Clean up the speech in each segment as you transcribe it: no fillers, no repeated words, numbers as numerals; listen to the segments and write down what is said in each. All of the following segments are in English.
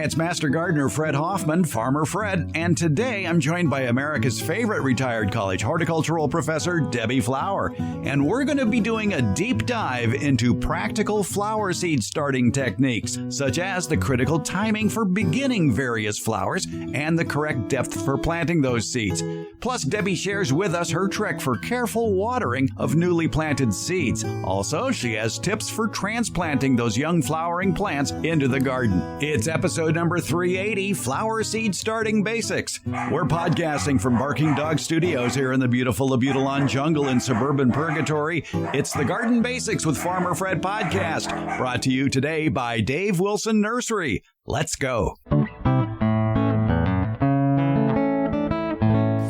Hi, it's Master Gardener Fred Hoffman, Farmer Fred, and today I'm joined by America's favorite retired college horticultural professor, Debbie Flower, and we're going to be doing a deep dive into practical flower seed starting techniques, such as the critical timing for beginning various flowers and the correct depth for planting those seeds. Plus, Debbie shares with us her trick for careful watering of newly planted seeds. Also, she has tips for transplanting those young flowering plants into the garden. It's episode number 380, Flower Seed Starting Basics. We're podcasting from Barking Dog Studios here in the beautiful Abutilon jungle in suburban Purgatory. It's the Garden Basics with Farmer Fred podcast, brought to you today by Dave Wilson Nursery. Let's go.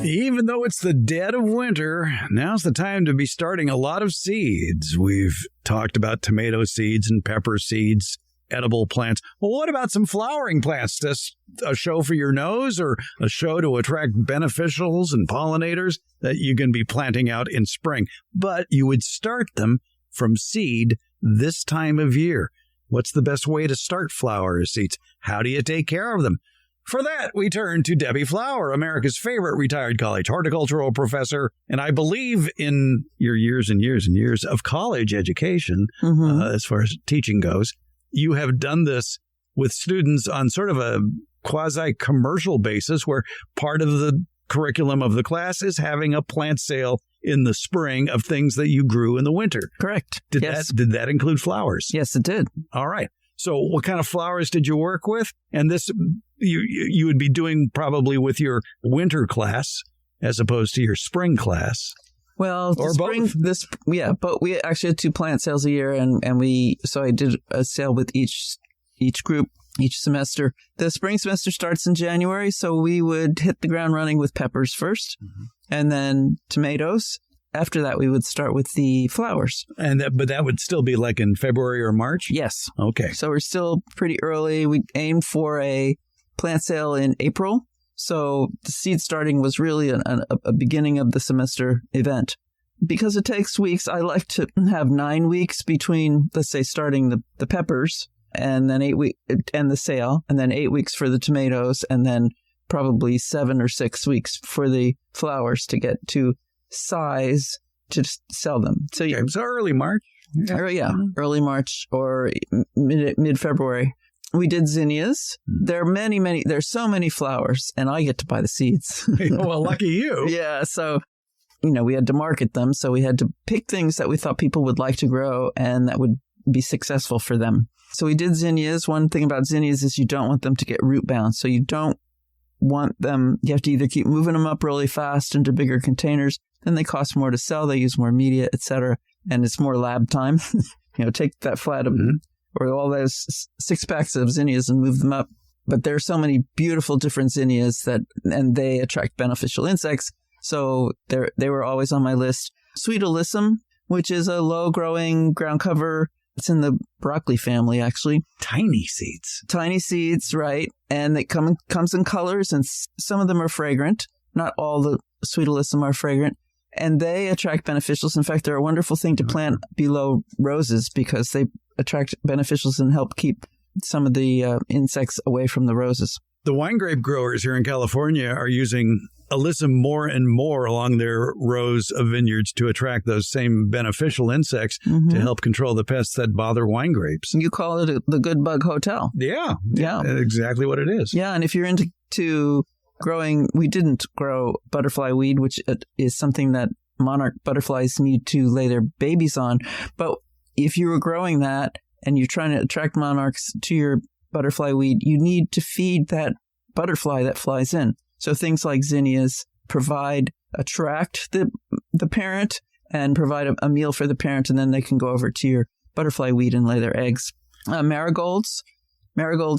Even though it's the dead of winter, now's the time to be starting a lot of seeds. We've talked about tomato seeds and pepper seeds, edible plants. Well, what about some flowering plants? Just a show for your nose or a show to attract beneficials and pollinators that you can be planting out in spring? But you would start them from seed this time of year. What's the best way to start flower seeds? How do you take care of them? For that, we turn to Debbie Flower, America's favorite retired college horticultural professor, and I believe in your years and years and years of college education, as far as teaching goes. You have done this with students on sort of a quasi-commercial basis where part of the curriculum of the class is having a plant sale in the spring of things that you grew in the winter. Correct. Did that include flowers? Yes, it did. All right. So what kind of flowers did you work with? And this you would be doing probably with your winter class as opposed to your spring class. Well, or spring, both. But we actually had 2 plant sales a year, so I did a sale with each group each semester. The spring semester starts in January, so we would hit the ground running with peppers first, and then tomatoes. After that, we would start with the flowers. But that would still be like in February or March? Yes. Okay. So we're still pretty early. We aimed for a plant sale in April. So the seed starting was really a beginning of the semester event. Because it takes weeks, I like to have 9 weeks between, let's say, starting the peppers and then 8 weeks and the sale, and then 8 weeks for the tomatoes, and then probably 7 or 6 weeks for the flowers to get to size to sell them. So early March. Early March or mid-February. We did zinnias. There are there's so many flowers, and I get to buy the seeds. Well, lucky you. Yeah, so we had to market them, so we had to pick things that we thought people would like to grow and that would be successful for them. So we did zinnias. One thing about zinnias is you don't want them to get root bound, so you don't want them, you have to either keep moving them up really fast into bigger containers, then they cost more to sell, they use more media, etc., and it's more lab time. Take that flat or all those 6 packs of zinnias and move them up. But there are so many beautiful different zinnias and they attract beneficial insects, so they were always on my list. Sweet alyssum, which is a low-growing ground cover. It's in the broccoli family, actually. Tiny seeds. Tiny seeds, right. And it comes in colors, and some of them are fragrant. Not all the sweet alyssum are fragrant. And they attract beneficials. In fact, they're a wonderful thing to plant below roses because they attract beneficials and help keep some of the insects away from the roses. The wine grape growers here in California are using alyssum more and more along their rows of vineyards to attract those same beneficial insects to help control the pests that bother wine grapes. You call it the good bug hotel. Yeah. Yeah. Exactly what it is. Yeah. And if you're into growing, we didn't grow butterfly weed, which is something that monarch butterflies need to lay their babies on. But if you were growing that and you're trying to attract monarchs to your butterfly weed, you need to feed that butterfly that flies in. So things like zinnias attract the parent and provide a meal for the parent, and then they can go over to your butterfly weed and lay their eggs. Marigolds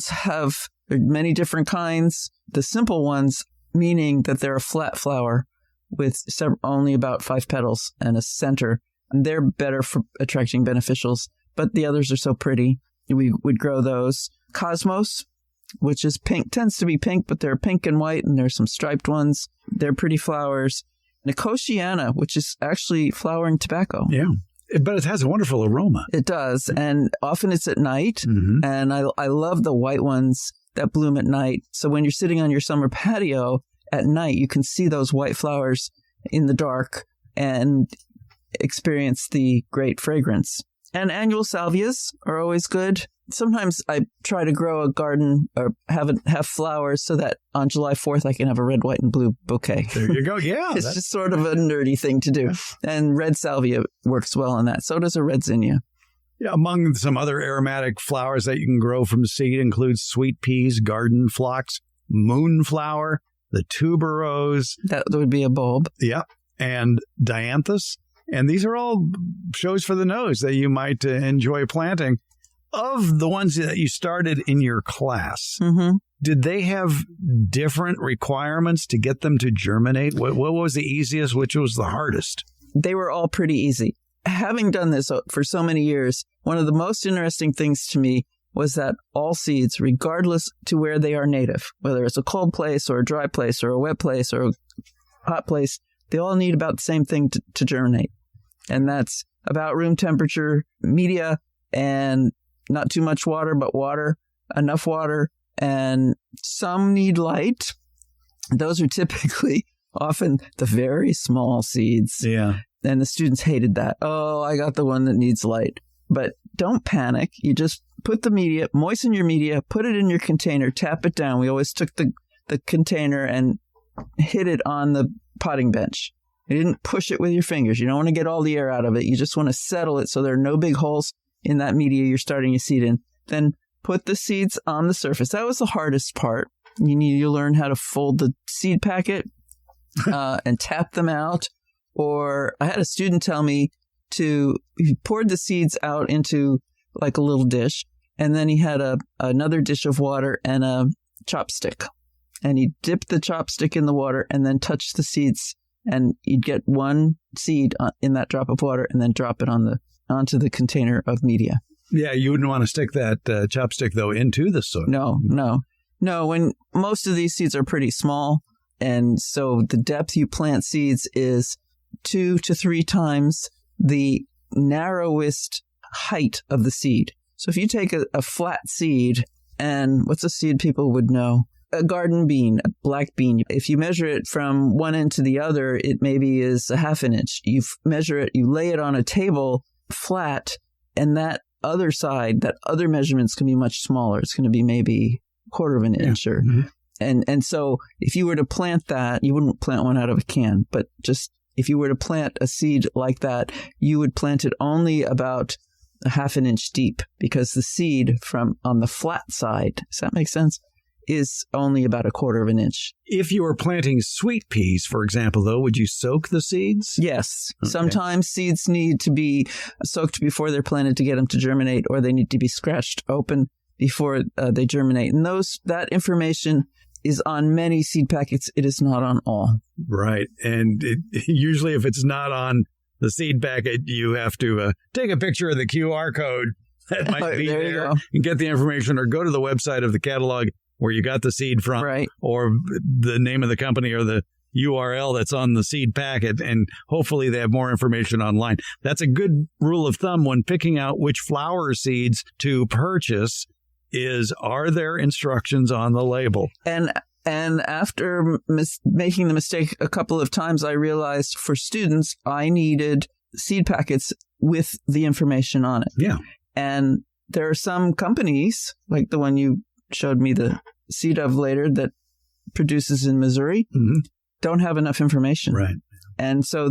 have many different kinds. The simple ones, meaning that they're a flat flower with only about 5 petals and a center. And they're better for attracting beneficials, but the others are so pretty. We would grow those. Cosmos, which is pink, tends to be pink, but they're pink and white, and there's some striped ones. They're pretty flowers. Nicotiana, which is actually flowering tobacco. Yeah. But it has a wonderful aroma. It does. And often it's at night. And I love the white ones that bloom at night. So when you're sitting on your summer patio at night, you can see those white flowers in the dark and experience the great fragrance. And annual salvias are always good. Sometimes I try to grow a garden or have flowers so that on July 4th I can have a red, white, and blue bouquet. There you go. Yeah. It's just sort of a nerdy thing to do. And red salvia works well in that. So does a red zinnia. Yeah, among some other aromatic flowers that you can grow from seed includes sweet peas, garden phlox, moonflower, the tuberose. That would be a bulb. Yeah. And dianthus. And these are all shows for the nose that you might enjoy planting. Of the ones that you started in your class, did they have different requirements to get them to germinate? What was the easiest? Which was the hardest? They were all pretty easy. Having done this for so many years, one of the most interesting things to me was that all seeds, regardless to where they are native, whether it's a cold place or a dry place or a wet place or a hot place, they all need about the same thing to germinate. And that's about room temperature, media, and not too much water, but water, enough water. And some need light. Those are typically often the very small seeds. Yeah. And the students hated that. Oh, I got the one that needs light. But don't panic. You just put the media, moisten your media, put it in your container, tap it down. We always took the container and hit it on the potting bench. You didn't push it with your fingers. You don't want to get all the air out of it. You just want to settle it so there are no big holes in that media you're starting your seed in. Then put the seeds on the surface. That was the hardest part. You need to learn how to fold the seed packet and tap them out. Or I had a student tell me he poured the seeds out into like a little dish, and then he had another dish of water and a chopstick. And he dipped the chopstick in the water and then touched the seeds, and you'd get one seed in that drop of water and then drop it onto the container of media. Yeah, you wouldn't want to stick that chopstick, though, into the soil. No. When most of these seeds are pretty small, and so the depth you plant seeds is 2 to 3 times the narrowest height of the seed. So if you take a flat seed, and what's a seed people would know? A garden bean, a black bean. If you measure it from one end to the other, it maybe is a half an inch. You measure it, you lay it on a table flat, and that other side, that other measurements can be much smaller. It's going to be maybe a quarter of an inch. Or, and so if you were to plant that, you wouldn't plant one out of a can, but just if you were to plant a seed like that, you would plant it only about a half an inch deep, because the seed from on the flat side, does that make sense, is only about a quarter of an inch. If you were planting sweet peas, for example, though, would you soak the seeds? Yes. Okay. Sometimes seeds need to be soaked before they're planted to get them to germinate, or they need to be scratched open before they germinate. And that information is on many seed packets. It is not on all. Right. And usually if it's not on the seed packet, you have to take a picture of the QR code that might be there and get the information, or go to the website of the catalog where you got the seed from, right, or the name of the company or the URL that's on the seed packet, and hopefully they have more information online. That's a good rule of thumb when picking out which flower seeds to purchase are there instructions on the label? And after making the mistake a couple of times, I realized for students, I needed seed packets with the information on it. Yeah. And there are some companies, like the one you showed me the seed of later that produces in Missouri, don't have enough information. Right. And so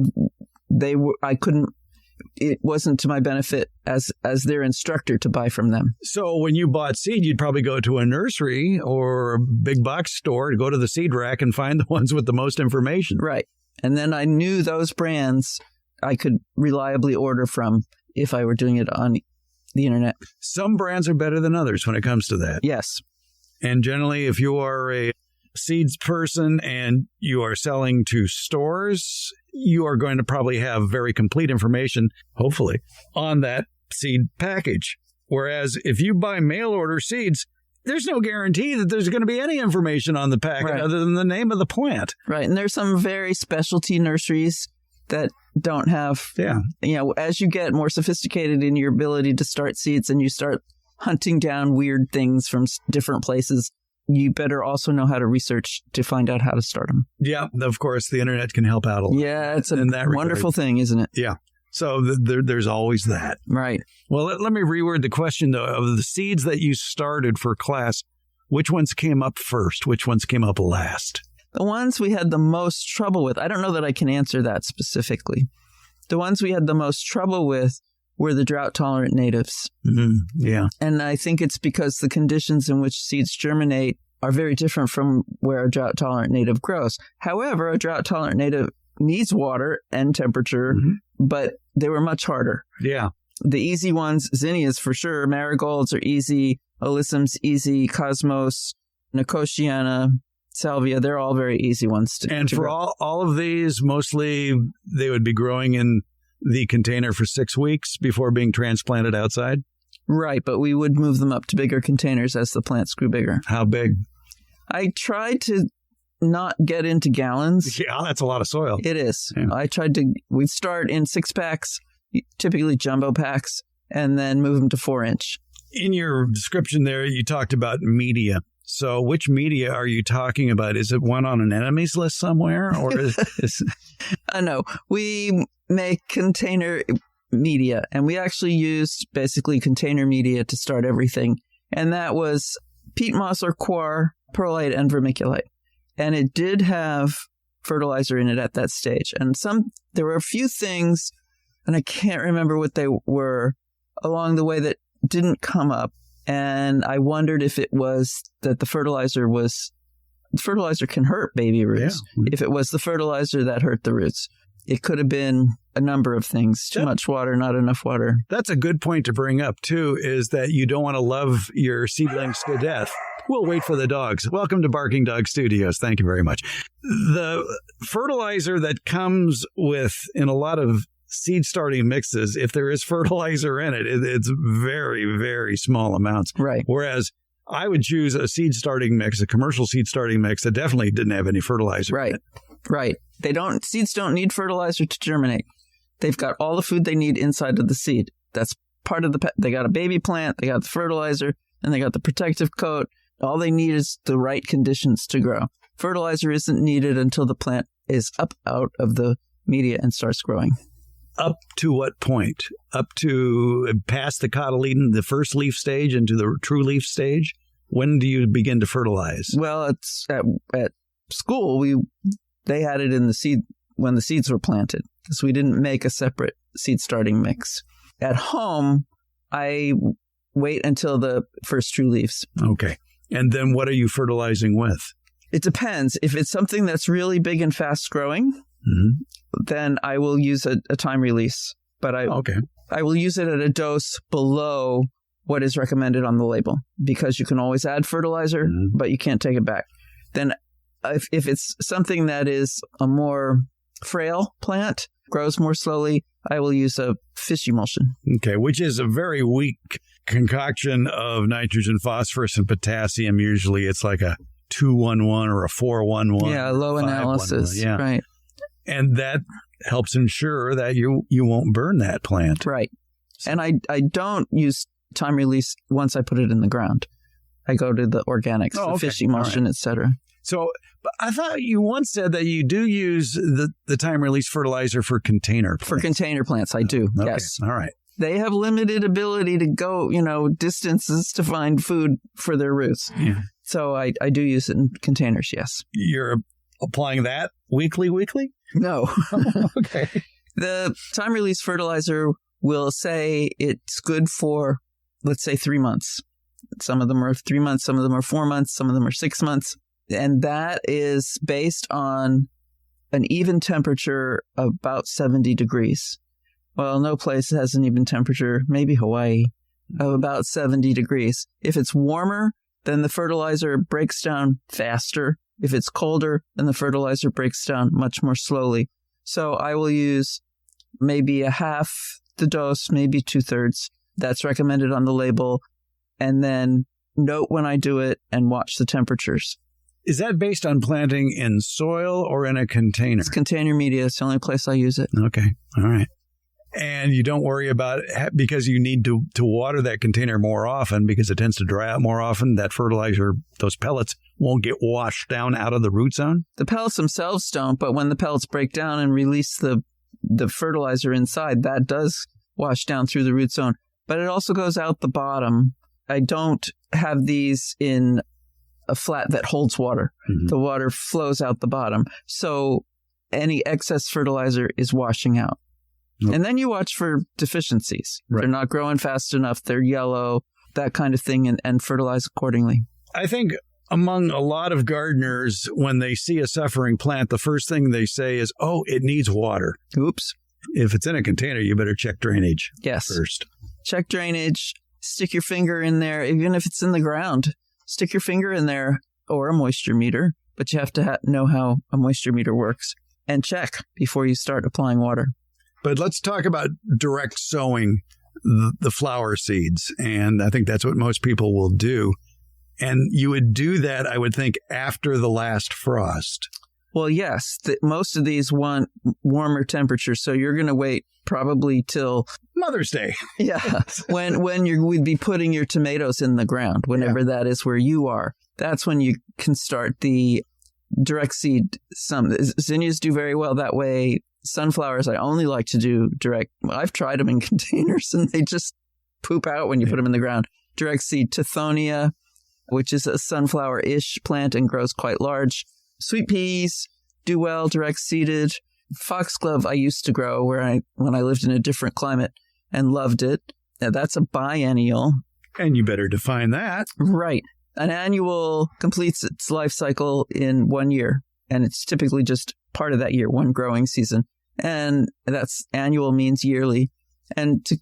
it wasn't to my benefit as their instructor to buy from them. So when you bought seed, you'd probably go to a nursery or a big box store to go to the seed rack and find the ones with the most information. Right. And then I knew those brands I could reliably order from if I were doing it on the internet. Some brands are better than others when it comes to that. Yes. And generally, if you are a seeds person and you are selling to stores, you are going to probably have very complete information, hopefully, on that seed package. Whereas if you buy mail order seeds, there's no guarantee that there's going to be any information on the packet other than the name of the plant. Right. And there's some very specialty nurseries that don't have, as you get more sophisticated in your ability to start seeds and you start hunting down weird things from different places, you better also know how to research to find out how to start them. Yeah, of course, the internet can help out a lot. Yeah, it's a wonderful thing, isn't it? Yeah. So there's always that. Right. Well, let me reword the question, though. Of the seeds that you started for class, which ones came up first? Which ones came up last? The ones we had the most trouble with, I don't know that I can answer that specifically. The ones we had the most trouble with were the drought-tolerant natives. Mm-hmm. Yeah. And I think it's because the conditions in which seeds germinate are very different from where a drought-tolerant native grows. However, a drought-tolerant native needs water and temperature, but they were much harder. Yeah. The easy ones, zinnias for sure, marigolds are easy, alyssums easy, cosmos, nicotiana, salvia, they're all very easy ones to And to for grow. all of these, mostly they would be growing in the container for 6 weeks before being transplanted outside? Right, but we would move them up to bigger containers as the plants grew bigger. How big? I tried to not get into gallons. Yeah, that's a lot of soil. It is. Yeah. We'd start in 6-packs, typically jumbo packs, and then move them to 4-inch. In your description there, you talked about media. So which media are you talking about? Is it one on an enemies list somewhere? Or is No, we make container media, and we actually used basically container media to start everything. And that was peat moss or coir, perlite, and vermiculite. And it did have fertilizer in it at that stage. And there were a few things, and I can't remember what they were, along the way that didn't come up. And I wondered if it was that the fertilizer can hurt baby roots. Yeah. If it was the fertilizer that hurt the roots. It could have been a number of things. Too much water, not enough water. That's a good point to bring up, too, is that you don't want to love your seedlings to death. We'll wait for the dogs. Welcome to Barking Dog Studios. Thank you very much. The fertilizer that comes with, in a lot of seed starting mixes, if there is fertilizer in it, it's very, very small amounts. Right. Whereas I would choose a seed starting mix, a commercial seed starting mix that definitely didn't have any fertilizer in it. Right. Seeds don't need fertilizer to germinate. They've got all the food they need inside of the seed. That's part of they got a baby plant, they got the fertilizer, and they got the protective coat. All they need is the right conditions to grow. Fertilizer isn't needed until the plant is up out of the media and starts growing. Up to what point? Up to past the cotyledon, the first leaf stage, into the true leaf stage? When do you begin to fertilize? Well, it's at school, they had it in the seed when the seeds were planted, because we didn't make a separate seed starting mix. At home, I wait until the first true leaves. Okay. And then what are you fertilizing with? It depends. If it's something that's really big and fast growing, then I will use a time release. But I will use it at a dose below what is recommended on the label, because you can always add fertilizer, but you can't take it back. Then if it's something that is a more frail plant, grows more slowly, I will use a fish emulsion. Okay, which is a very weak concoction of nitrogen, phosphorus, and potassium. Usually it's like a 2-1-1 or a 4-1-1. Yeah, low analysis. Yeah. Right. And that helps ensure that you won't burn that plant. Right. And I don't use time release once I put it in the ground. I go to the organics, the fish emulsion, etc. So I thought you once said that you do use the time release fertilizer for container plants. For container plants, I do. Okay. Yes. All right. They have limited ability to go, distances to find food for their roots. Yeah. So I do use it in containers, yes. You're applying that weekly? No. Okay. The time release fertilizer will say it's good for, let's say, 3 months. Some of them are 3 months, some of them are 4 months, some of them are 6 months. And that is based on an even temperature of about 70 degrees. Well, no place has an even temperature, maybe Hawaii, of about 70 degrees. If it's warmer, then the fertilizer breaks down faster. If it's colder, then the fertilizer breaks down much more slowly. So I will use maybe a half the dose, maybe 2/3. That's recommended on the label. And then note when I do it and watch the temperatures. Is that based on planting in soil or in a container? It's container media. It's the only place I use it. Okay. All right. And you don't worry about it because you need to water that container more often because it tends to dry out more often. That fertilizer, those pellets won't get washed down out of the root zone. The pellets themselves don't, but when the pellets break down and release the fertilizer inside, that does wash down through the root zone. But it also goes out the bottom. I don't have these in a flat that holds water. Mm-hmm. The water flows out the bottom. So any excess fertilizer is washing out. Nope. And then you watch for deficiencies. Right. They're not growing fast enough. They're yellow, that kind of thing, and fertilize accordingly. I think among a lot of gardeners, when they see a suffering plant, the first thing they say is, oh, it needs water. Oops. If it's in a container, you better check drainage first. Check drainage. Stick your finger in there, even if it's in the ground. Stick your finger in there or a moisture meter, but you have to know how a moisture meter works and check before you start applying water. But let's talk about direct sowing the flower seeds. And I think that's what most people will do. And you would do that, I would think, after the last frost. Well, yes. Most of these want warmer temperatures. So you're going to wait probably till Mother's Day. Yeah. when you would be putting your tomatoes in the ground, whenever that is where you are. That's when you can start the direct seed. Some zinnias do very well that way. Sunflowers, I only like to do direct. I've tried them in containers and they just poop out when you put them in the ground. Direct seed. Tithonia, which is a sunflower-ish plant and grows quite large. Sweet peas do well direct seeded. Foxglove I used to grow when I lived in a different climate and loved it. Now that's a biennial. And you better define that. Right. An annual completes its life cycle in 1 year. And it's typically just part of that year, one growing season. And that's annual means yearly. And to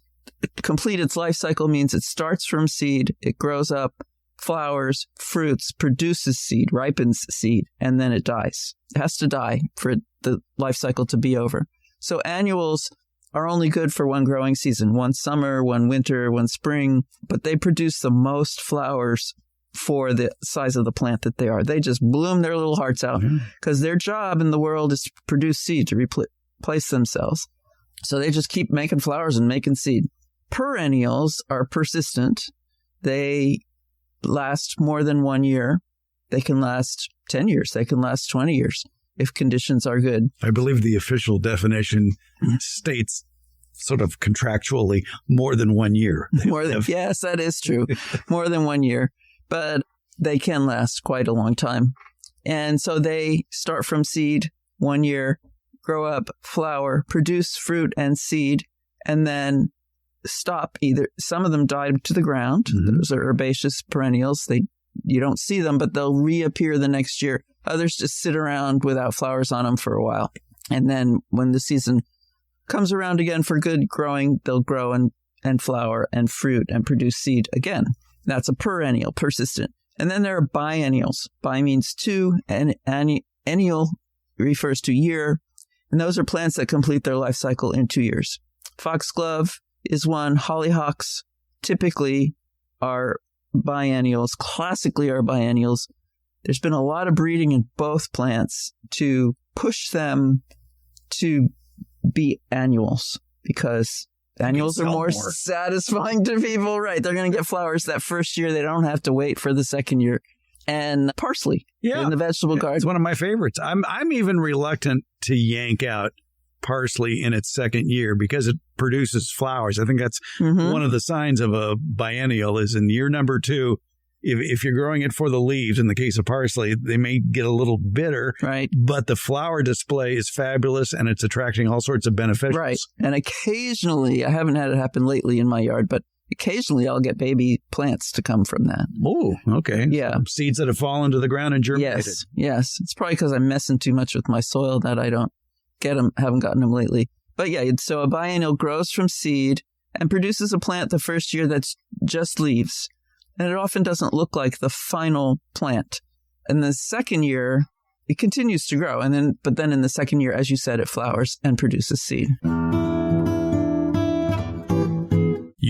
complete its life cycle means it starts from seed, it grows up, flowers, fruits, produces seed, ripens seed, and then it dies. It has to die for the life cycle to be over. So annuals are only good for one growing season, one summer, one winter, one spring, but they produce the most flowers for the size of the plant that they are. They just bloom their little hearts out because their job in the world is to produce seed to replace themselves. So they just keep making flowers and making seed. Perennials are persistent. They last more than 1 year. They can last 10 years. They can last 20 years if conditions are good. I believe the official definition states sort of contractually more than 1 year. Yes, that is true. More than 1 year. But they can last quite a long time. And so they start from seed 1 year, grow up, flower, produce fruit and seed, and then stop. Either some of them die to the ground. Mm-hmm. Those are herbaceous perennials. You don't see them, but they'll reappear the next year. Others just sit around without flowers on them for a while. And then when the season comes around again for good growing, they'll grow and flower and fruit and produce seed again. That's a perennial, persistent. And then there are biennials. Bi means two, and ennial refers to year. And those are plants that complete their life cycle in 2 years. Foxglove is one. Hollyhocks typically are biennials, classically are biennials. There's been a lot of breeding in both plants to push them to be annuals because annuals are more satisfying to people, right? They're going to get flowers that first year. They don't have to wait for the second year. And parsley in the vegetable garden. It's one of my favorites. I'm even reluctant to yank out parsley in its second year because it produces flowers. I think that's one of the signs of a biennial is in year number 2. If you're growing it for the leaves, in the case of parsley, they may get a little bitter, right? But the flower display is fabulous and it's attracting all sorts of beneficials. Right. And occasionally, I haven't had it happen lately in my yard, but occasionally I'll get baby plants to come from that. Oh, okay. Yeah. Some seeds that have fallen to the ground and germinated. Yes. It's probably because I'm messing too much with my soil that I don't get them, haven't gotten them lately. But yeah, so a biennial grows from seed and produces a plant the first year that's just leaves. And it often doesn't look like the final plant. And the second year, it continues to grow. But then in the second year, as you said, it flowers and produces seed.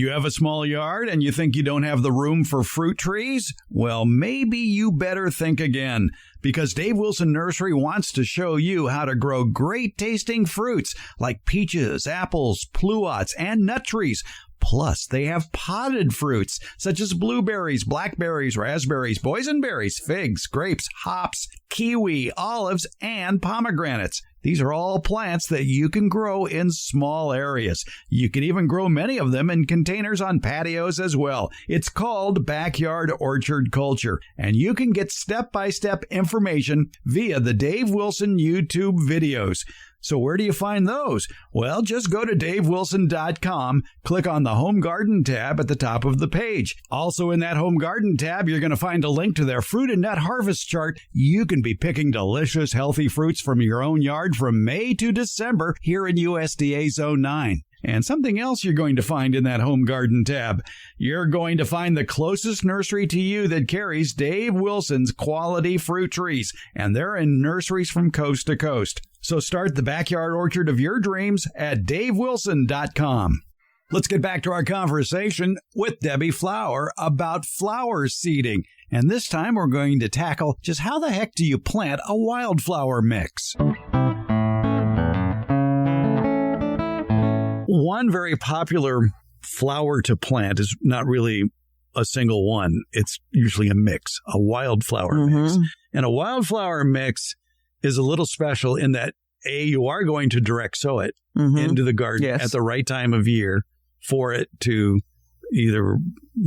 You have a small yard and you think you don't have the room for fruit trees? Well, maybe you better think again, because Dave Wilson Nursery wants to show you how to grow great tasting fruits like peaches, apples, pluots, and nut trees. Plus, they have potted fruits such as blueberries, blackberries, raspberries, boysenberries, figs, grapes, hops, kiwi, olives, and pomegranates. These are all plants that you can grow in small areas. You can even grow many of them in containers on patios as well. It's called backyard orchard culture, and you can get step-by-step information via the Dave Wilson YouTube videos. So where do you find those? Well, just go to davewilson.com, click on the Home Garden tab at the top of the page. Also in that Home Garden tab, you're going to find a link to their fruit and nut harvest chart. You can be picking delicious, healthy fruits from your own yard from May to December here in USDA Zone 9. And something else you're going to find in that Home Garden tab. You're going to find the closest nursery to you that carries Dave Wilson's quality fruit trees, and they're in nurseries from coast to coast. So start the backyard orchard of your dreams at davewilson.com. Let's get back to our conversation with Debbie Flower about flower seeding. And this time we're going to tackle just how the heck do you plant a wildflower mix? One very popular flower to plant is not really a single one. It's usually a mix, a wildflower mix. And a wildflower mix is a little special in that, A, you are going to direct sow it into the garden at the right time of year for it to either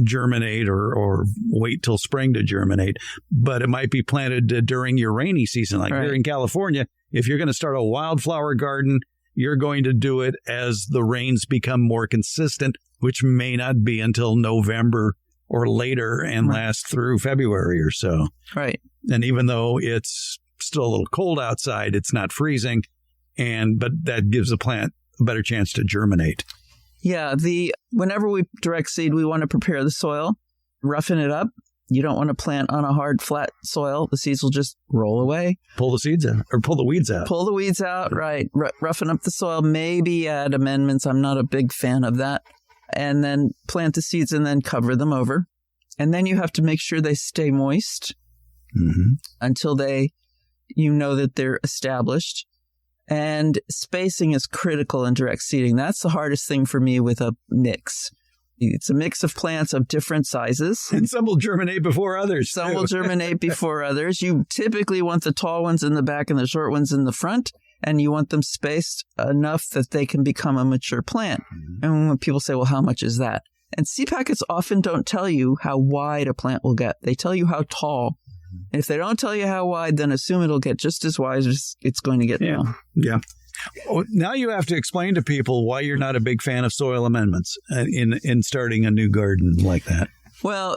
germinate or wait till spring to germinate. But it might be planted during your rainy season. Like here in California, if you're going to start a wildflower garden, you're going to do it as the rains become more consistent, which may not be until November or later and last through February or so. Right. And even though it's still a little cold outside, it's not freezing, but that gives the plant a better chance to germinate. Yeah, whenever we direct seed, we want to prepare the soil, roughen it up. You don't want to plant on a hard, flat soil. The seeds will just roll away. Pull the seeds out, or pull the weeds out. Pull the weeds out, right. Roughen up the soil, maybe add amendments. I'm not a big fan of that. And then plant the seeds and then cover them over. And then you have to make sure they stay moist until you know that they're established. And spacing is critical in direct seeding. That's the hardest thing for me with a mix. It's a mix of plants of different sizes. And some will germinate before others. Some will germinate before others. You typically want the tall ones in the back and the short ones in the front, and you want them spaced enough that they can become a mature plant. And when people say, well, how much is that? And seed packets often don't tell you how wide a plant will get. They tell you how tall. And if they don't tell you how wide, then assume it'll get just as wide as it's going to get now. Yeah. Now you have to explain to people why you're not a big fan of soil amendments in starting a new garden like that. Well,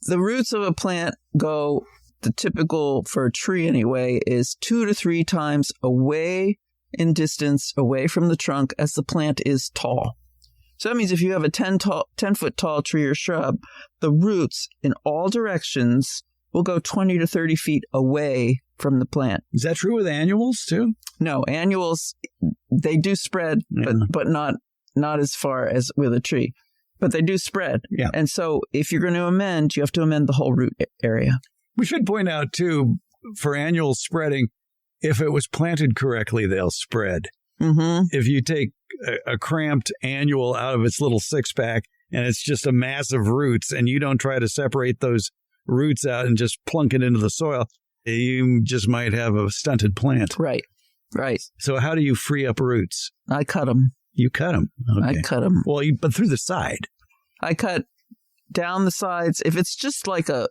the roots of a plant go, the typical for a tree anyway, is 2 to 3 times away in distance away from the trunk as the plant is tall. So that means if you have a 10-foot tall tree or shrub, the roots in all directions will go 20 to 30 feet away from the plant. Is that true with annuals too? No, annuals, they do spread, but not as far as with a tree. But they do spread. Yeah. And so if you're going to amend, you have to amend the whole root area. We should point out too, for annual spreading, if it was planted correctly, they'll spread. If you take a cramped annual out of its little 6-pack and it's just a mass of roots and you don't try to separate those roots out and just plunk it into the soil, you just might have a stunted plant. Right. So how do you free up roots? I cut them. You cut them? Okay. I cut them. Well, but through the side. I cut down the sides. If it's just like out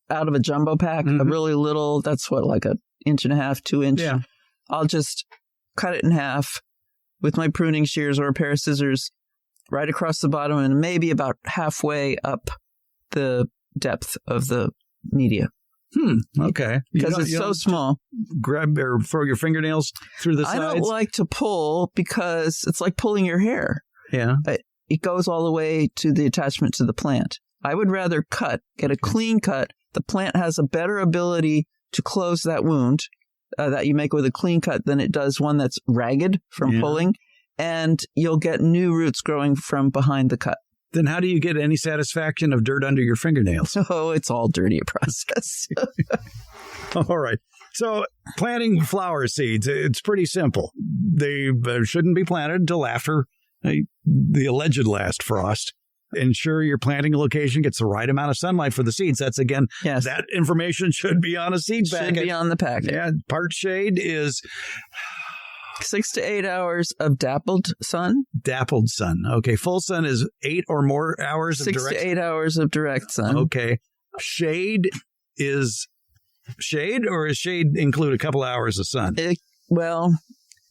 of a jumbo pack, a really little, that's like 1.5 inches, 2 inch. Yeah. I'll just cut it in half with my pruning shears or a pair of scissors right across the bottom and maybe about halfway up the depth of the media. Okay. Because it's so small. Grab or throw your fingernails through the sides? I don't like to pull because it's like pulling your hair. Yeah. It goes all the way to the attachment to the plant. I would rather get a clean cut. The plant has a better ability to close that wound that you make with a clean cut than it does one that's ragged from pulling. And you'll get new roots growing from behind the cut. then how do you get any satisfaction of dirt under your fingernails? Oh, it's all dirty process. All right. So planting flower seeds, it's pretty simple. They shouldn't be planted until after the alleged last frost. Ensure your planting location gets the right amount of sunlight for the seeds. That's, again, yes. That information should be on a seed packet. Should be on the packet. Yeah, part shade is 6 to 8 hours of dappled sun. Dappled sun. Okay, full sun is 8 or more hours of direct 6 to 8 hours of direct sun. Okay. Shade is shade, or is shade include a couple hours of sun? Well,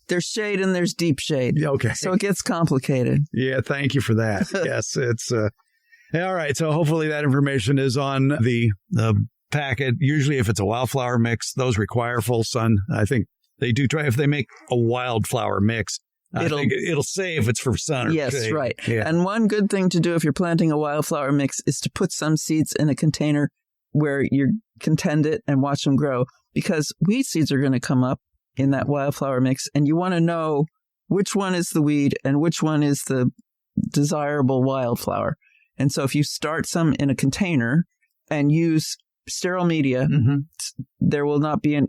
there's shade and there's deep shade. Okay. So it gets complicated. Yeah, thank you for that. Yes, it's all right. So hopefully that information is on the packet. Usually if it's a wildflower mix, those require full sun. I think they do try, if they make a wildflower mix, it'll say if it's for sun or yes, shade. Right. Yeah. And one good thing to do if you're planting a wildflower mix is to put some seeds in a container where you can tend it and watch them grow, because weed seeds are going to come up in that wildflower mix, and you want to know which one is the weed and which one is the desirable wildflower. And so if you start some in a container and use sterile media, there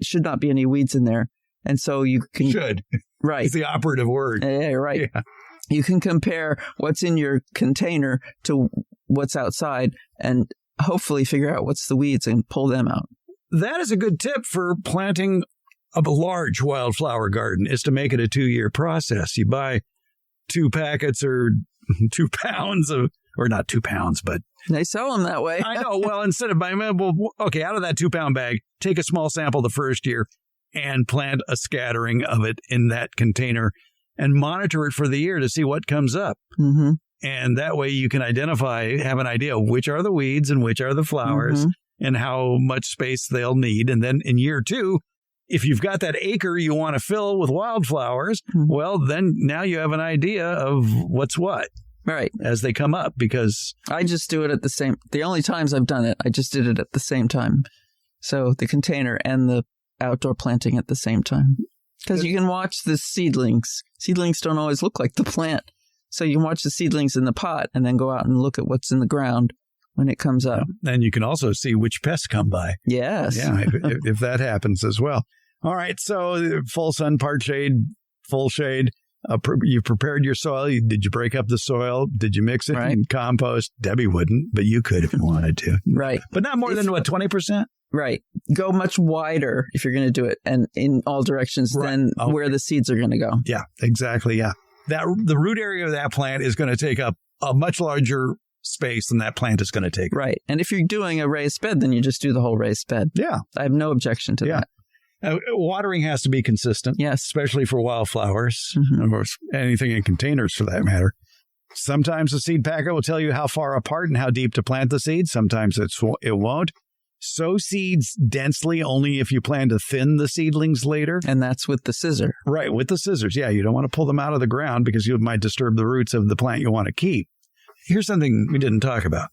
should not be any weeds in there. And so you can... Should. Right. It's the operative word. Yeah, right. Yeah. You can compare what's in your container to what's outside and hopefully figure out what's the weeds and pull them out. That is a good tip for planting a large wildflower garden, is to make it a 2-year process. You buy 2 packets or 2 pounds of, or not 2 pounds, but they sell them that way. I know. Well, instead of buying, out of that 2-pound bag, take a small sample the first year and plant a scattering of it in that container and monitor it for the year to see what comes up. Mm-hmm. And that way you can have an idea of which are the weeds and which are the flowers and how much space they'll need. And then in year 2, if you've got that acre you want to fill with wildflowers, well, then now you have an idea of what's what. Right. As they come up, because I just do it at the only times I've done it, I just did it at the same time. So the container and the outdoor planting at the same time. Because you can watch the seedlings. Seedlings don't always look like the plant. So you can watch the seedlings in the pot and then go out and look at what's in the ground when it comes up. And you can also see which pests come by. Yes. Yeah, if that happens as well. All right, so full sun, part shade, full shade. You've prepared your soil. Did you break up the soil? Did you mix it in compost? Debbie wouldn't, but you could if you wanted to. Right. But not more than, 20%? Right. Go much wider if you're going to do it, and in all directions than where the seeds are going to go. Yeah, exactly, yeah. The root area of that plant is going to take up a much larger space than that plant is going to take. Right. And if you're doing a raised bed, then you just do the whole raised bed. Yeah. I have no objection to that. Watering has to be consistent. Yes. Especially for wildflowers, or anything in containers for that matter. Sometimes the seed packet will tell you how far apart and how deep to plant the seeds. Sometimes it won't. Sow seeds densely only if you plan to thin the seedlings later. And that's with the scissor. Right, with the scissors. Yeah, you don't want to pull them out of the ground because you might disturb the roots of the plant you want to keep. Here's something we didn't talk about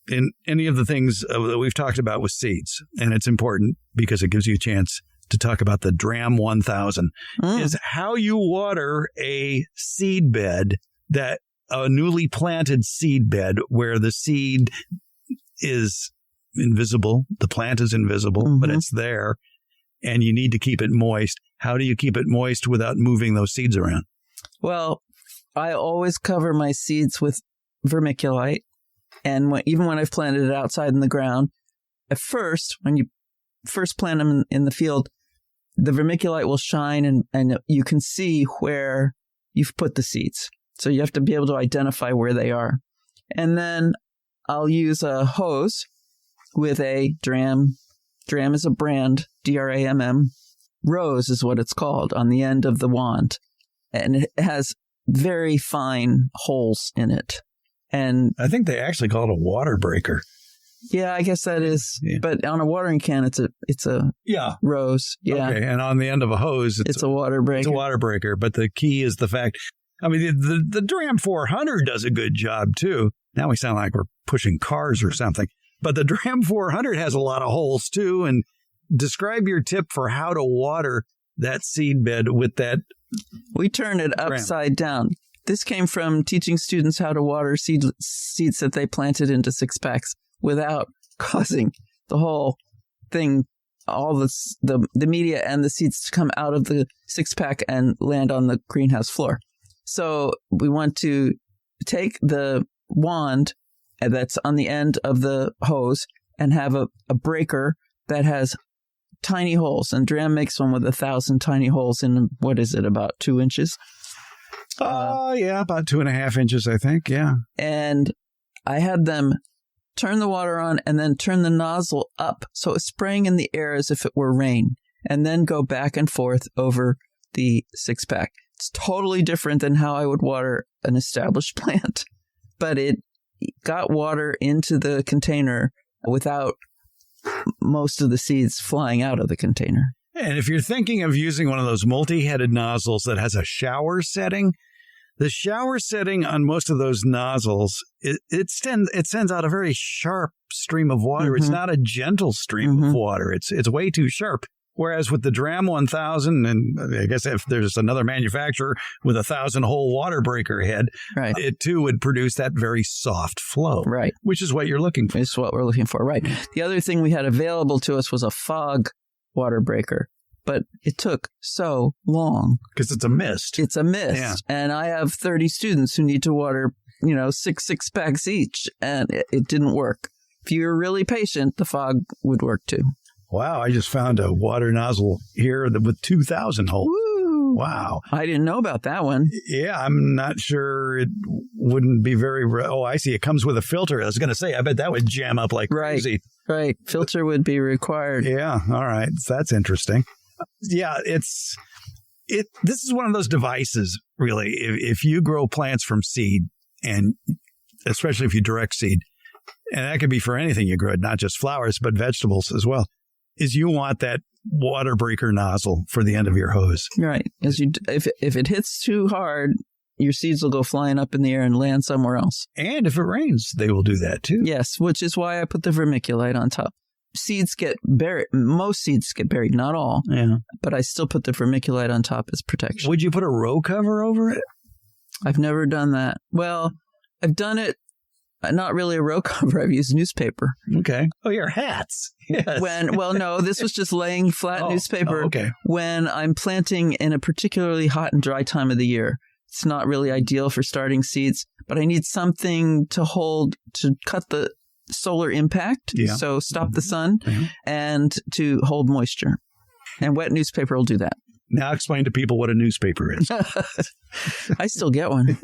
in any of the things that we've talked about with seeds, and it's important because it gives you a chance to talk about the Dram 1000, is how you water a seed bed, that a newly planted seed bed where the seed is invisible, the plant is invisible, but it's there, and you need to keep it moist. How do you keep it moist without moving those seeds around? Well, I always cover my seeds with vermiculite, and even when I've planted it outside in the ground, at first, when you first plant them in the field, the vermiculite will shine and you can see where you've put the seeds. So you have to be able to identify where they are. And then I'll use a hose with a Dram. Dram is a brand, DRAMM. Rose is what it's called on the end of the wand. And it has very fine holes in it. And I think they actually call it a water breaker. Yeah, I guess that is. Yeah. But on a watering can, it's a rose. Yeah. Okay. And on the end of a hose, it's a water breaker. It's a water breaker. But the key is the fact, I mean, the Dram 400 does a good job too. Now we sound like we're pushing cars or something. But the Dram 400 has a lot of holes too. And describe your tip for how to water that seed bed with that. We turn it upside down. This came from teaching students how to water seeds that they planted into 6-packs without causing the whole thing, all the media and the seeds to come out of the 6-pack and land on the greenhouse floor. So we want to take the wand that's on the end of the hose and have a breaker that has tiny holes. And Dram makes one with 1,000 tiny holes in, what is it, about 2 inches? Yeah, about 2.5 inches, I think. Yeah. And I had them turn the water on and then turn the nozzle up so it's spraying in the air as if it were rain, and then go back and forth over the 6-pack. It's totally different than how I would water an established plant, but it got water into the container without most of the seeds flying out of the container. And if you're thinking of using one of those multi-headed nozzles that has a shower setting, the shower setting on most of those nozzles, it sends out a very sharp stream of water. Mm-hmm. It's not a gentle stream of water. It's way too sharp. Whereas with the Dram 1000, and I guess if there's another manufacturer with 1,000-hole water breaker head, right, it too would produce that very soft flow, right, which is what you're looking for. It's what we're looking for, right. The other thing we had available to us was a fog water breaker, but it took so long. Because it's a mist. It's a mist. Yeah. And I have 30 students who need to water, 6 packs each, and it didn't work. If you were really patient, the fog would work too. Wow, I just found a water nozzle here with 2,000 holes. Woo. Wow. I didn't know about that one. Yeah, I'm not sure it wouldn't be very... Oh, I see. It comes with a filter. I was going to say, I bet that would jam up like crazy. Right. Filter would be required. Yeah, all right. So that's interesting. Yeah, this is one of those devices, really. If you grow plants from seed, and especially if you direct seed, and that could be for anything you grow, not just flowers, but vegetables as well, is you want that water breaker nozzle for the end of your hose. Right. If it hits too hard, your seeds will go flying up in the air and land somewhere else. And if it rains, they will do that too. Yes, which is why I put the vermiculite on top. Seeds get buried. Most seeds get buried, not all. Yeah. But I still put the vermiculite on top as protection. Would you put a row cover over it? I've never done that. Well, I've done it. Not really a row cover. I've used newspaper. Okay. Oh, your hats. Yes. No, this was just laying flat newspaper. Oh, okay. When I'm planting in a particularly hot and dry time of the year. It's not really ideal for starting seeds, but I need something to cut the solar impact, so stop the sun, and to hold moisture. And wet newspaper will do that. Now explain to people what a newspaper is. I still get one.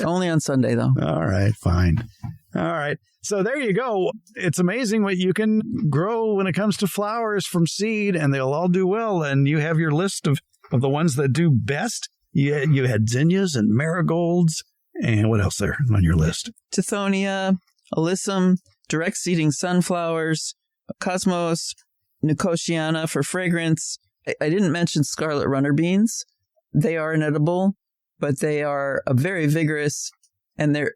Only on Sunday, though. All right, fine. All right. So there you go. It's amazing what you can grow when it comes to flowers from seed, and they'll all do well. And you have your list of the ones that do best. You had zinnias and marigolds. And what else there on your list? Tithonia, alyssum, direct seeding sunflowers, cosmos, nicotiana for fragrance. I didn't mention scarlet runner beans. They are inedible, but they are a very vigorous, and they're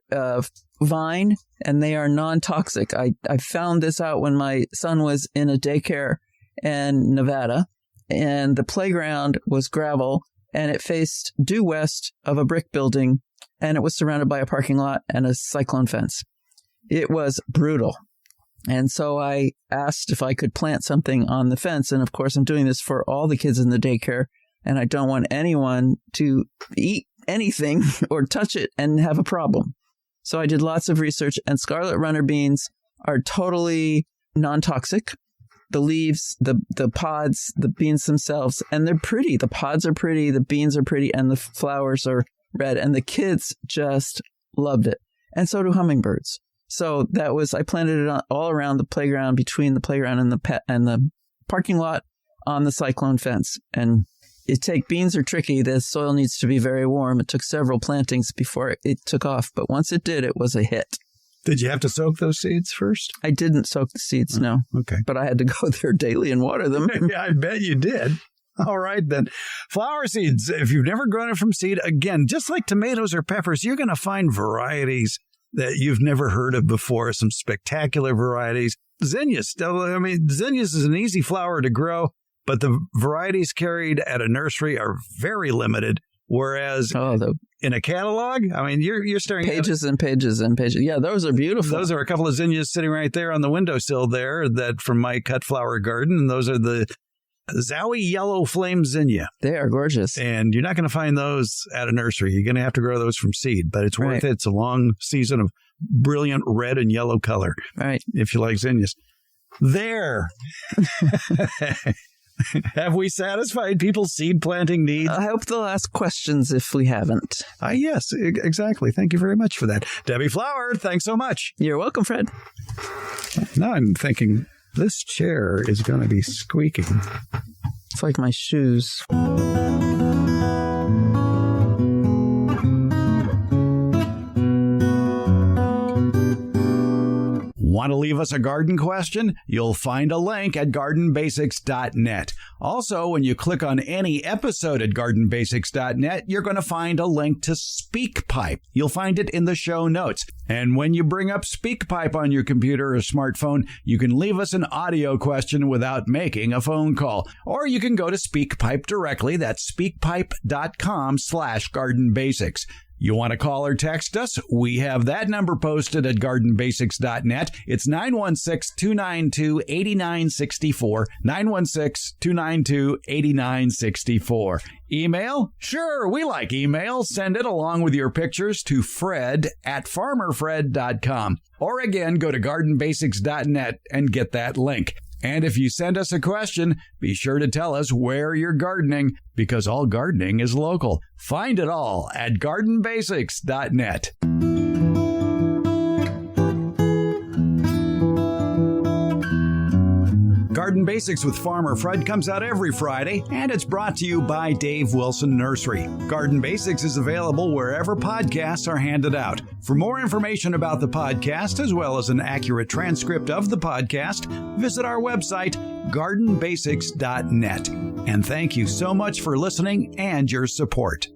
vine, and they are non-toxic. I found this out when my son was in a daycare in Nevada, and the playground was gravel, and it faced due west of a brick building, and it was surrounded by a parking lot and a cyclone fence. It was brutal. And so I asked if I could plant something on the fence. And of course, I'm doing this for all the kids in the daycare. And I don't want anyone to eat anything or touch it and have a problem. So I did lots of research, and scarlet runner beans are totally non-toxic. The leaves, the pods, the beans themselves, and they're pretty. The pods are pretty, the beans are pretty, and the flowers are red. And the kids just loved it. And so do hummingbirds. So I planted it all around the playground, between the playground and the parking lot on the cyclone fence. And beans are tricky. The soil needs to be very warm. It took several plantings before it took off. But once it did, it was a hit. Did you have to soak those seeds first? I didn't soak the seeds, no. Okay. But I had to go there daily and water them. Yeah, I bet you did. All right, then. Flower seeds, if you've never grown it from seed, again, just like tomatoes or peppers, you're going to find varieties that you've never heard of before, some spectacular varieties. Zinnias, zinnias is an easy flower to grow, but the varieties carried at a nursery are very limited. Whereas in a catalog, I mean, you're staring pages and pages and pages. Yeah, those are beautiful. Those are a couple of zinnias sitting right there on the windowsill there that from my cut flower garden. And those are the Zowie yellow flame zinnia. They are gorgeous. And you're not going to find those at a nursery. You're going to have to grow those from seed, but it's worth it. It's a long season of brilliant red and yellow color. Right. If you like zinnias. There. Have we satisfied people's seed planting needs? I hope they'll ask questions if we haven't. Yes, exactly. Thank you very much for that. Debbie Flower, thanks so much. You're welcome, Fred. Now I'm thinking this chair is going to be squeaking. It's like my shoes. Want to leave us a garden question? You'll find a link at gardenbasics.net. Also, when you click on any episode at gardenbasics.net, you're going to find a link to SpeakPipe. You'll find it in the show notes. And when you bring up SpeakPipe on your computer or smartphone, you can leave us an audio question without making a phone call. Or you can go to SpeakPipe directly. That's speakpipe.com/gardenbasics. You want to call or text us? We have that number posted at gardenbasics.net. It's 916-292-8964, 916-292-8964. Email? Sure, we like email. Send it along with your pictures to fred@farmerfred.com. Or again, go to gardenbasics.net and get that link. And if you send us a question, be sure to tell us where you're gardening, because all gardening is local. Find it all at gardenbasics.net. Garden Basics with Farmer Fred comes out every Friday, and it's brought to you by Dave Wilson Nursery. Garden Basics is available wherever podcasts are handed out. For more information about the podcast, as well as an accurate transcript of the podcast, visit our website, gardenbasics.net. And thank you so much for listening and your support.